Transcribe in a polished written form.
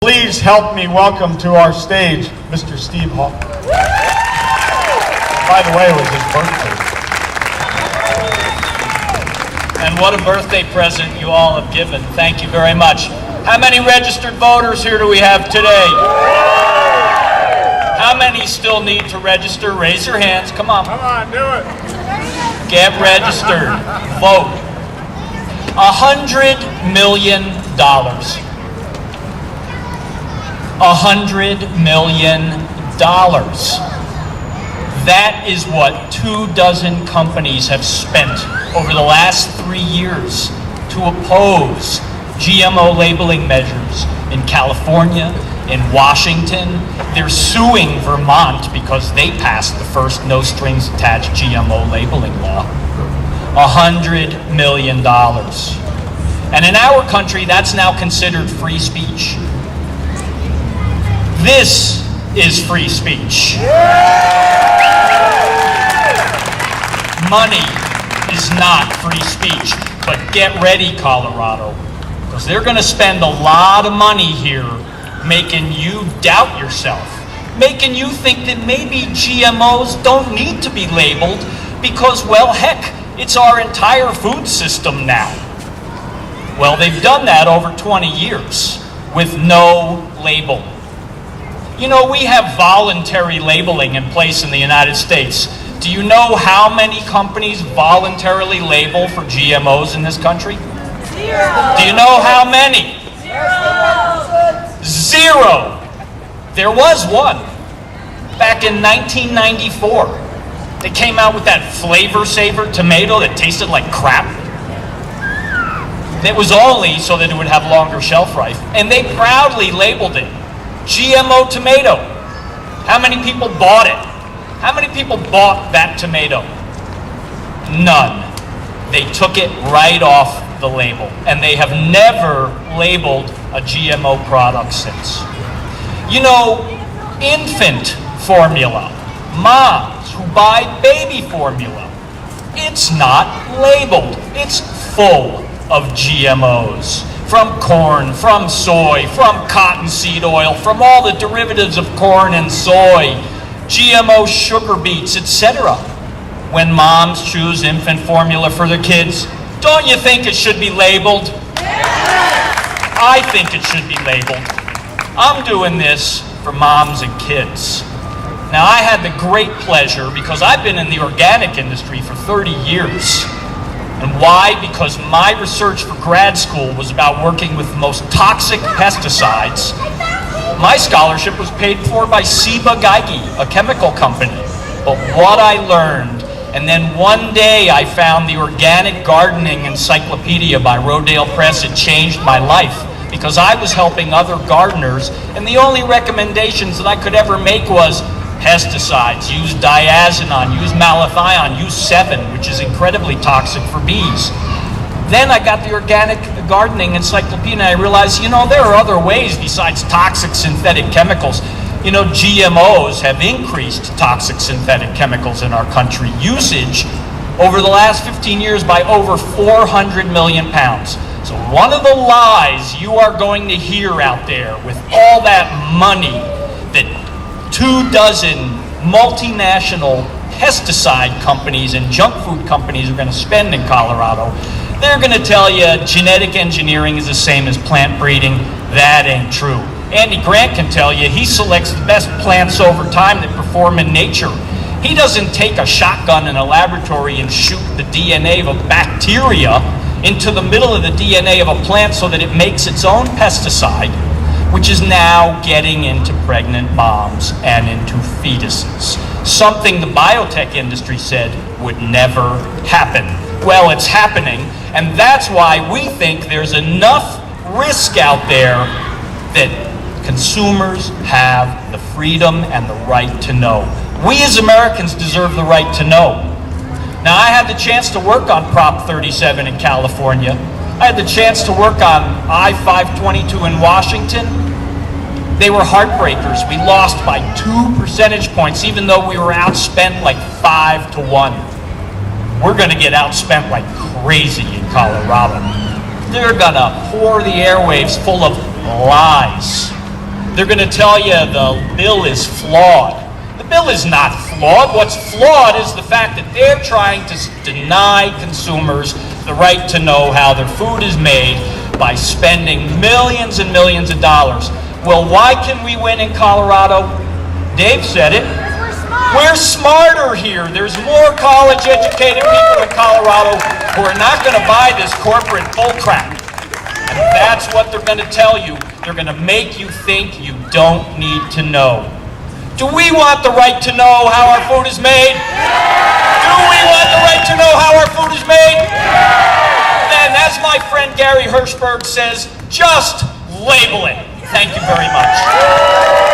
Please help me welcome to our stage Mr. Steve Hoffman. By the way, it was his birthday. And what a birthday present you all have given. Thank you very much. How many registered voters here do we have today? How many still need to register? Raise your hands. Come on. Come on, do it. Get registered. Vote. $100 million. $100 million. That is what 24 companies have spent over the last 3 years to oppose GMO labeling measures in California, in Washington. They're suing Vermont because they passed the first no strings attached GMO labeling law. $100 million. And in our country, that's now considered free speech. This is free speech. Money is not free speech, but get ready, Colorado, because they're going to spend a lot of money here making you doubt yourself, making you think that maybe GMOs don't need to be labeled because, well, heck, it's our entire food system now. Well, they've done that over 20 years with no label. You know, we have voluntary labeling in place in the United States. Do you know how many companies voluntarily label for GMOs in this country? Zero. Do you know how many? Zero. There was one back in 1994. They came out with that Flavor Saver tomato that tasted like crap. It was only so that it would have longer shelf life. And they proudly labeled it GMO tomato. How many people bought it? How many people bought that tomato? None. They took it right off the label, and they have never labeled a GMO product since. You know, infant formula, moms who buy baby formula, it's not labeled. It's full of GMOs. From corn, from soy, from cottonseed oil, from all the derivatives of corn and soy, GMO sugar beets, etc. When moms choose infant formula for their kids, don't you think it should be labeled? I think it should be labeled. I'm doing this for moms and kids. Now, I had the great pleasure, because I've been in the organic industry for 30 years. And why? Because my research for grad school was about working with the most toxic pesticides. My scholarship was paid for by Ciba Geigy, a chemical company. But what I learned, and then one day I found the Organic Gardening Encyclopedia by Rodale Press. It changed my life, because I was helping other gardeners, and the only recommendations that I could ever make was pesticides, use diazinon, use malathion, use 7, which is incredibly toxic for bees. Then I got the Organic Gardening Encyclopedia, and I realized, you know, there are other ways besides toxic synthetic chemicals. You know, GMOs have increased toxic synthetic chemicals in our country usage over the last 15 years by over 400 million pounds. So one of the lies you are going to hear out there with all that money that 24 multinational pesticide companies and junk food companies are going to spend in Colorado, they're going to tell you genetic engineering is the same as plant breeding. That ain't true. Andy Grant can tell you he selects the best plants over time that perform in nature. He doesn't take a shotgun in a laboratory and shoot the DNA of a bacteria into the middle of the DNA of a plant so that it makes its own pesticide, which is now getting into pregnant moms and into fetuses. Something the biotech industry said would never happen. Well, it's happening, and that's why we think there's enough risk out there that consumers have the freedom and the right to know. We as Americans deserve the right to know. Now, I had the chance to work on Prop 37 in California. I had the chance to work on I-522 in Washington. They were heartbreakers. We lost by 2 percentage points, even though we were outspent like 5-1. We're going to get outspent like crazy in Colorado. They're going to pour the airwaves full of lies. They're going to tell you the bill is flawed. The bill is not flawed. What's flawed is the fact that they're trying to deny consumers the right to know how their food is made by spending millions and millions of dollars. Well, why can we win in Colorado? Dave said it. We're smarter here. There's more college-educated people in Colorado who are not going to buy this corporate bullcrap. And that's what they're going to tell you. They're going to make you think you don't need to know. Do we want the right to know how our food is made? Do we want the right to know how our food is made? Then, as my friend Gary Hirschberg says, just label it. Thank you very much.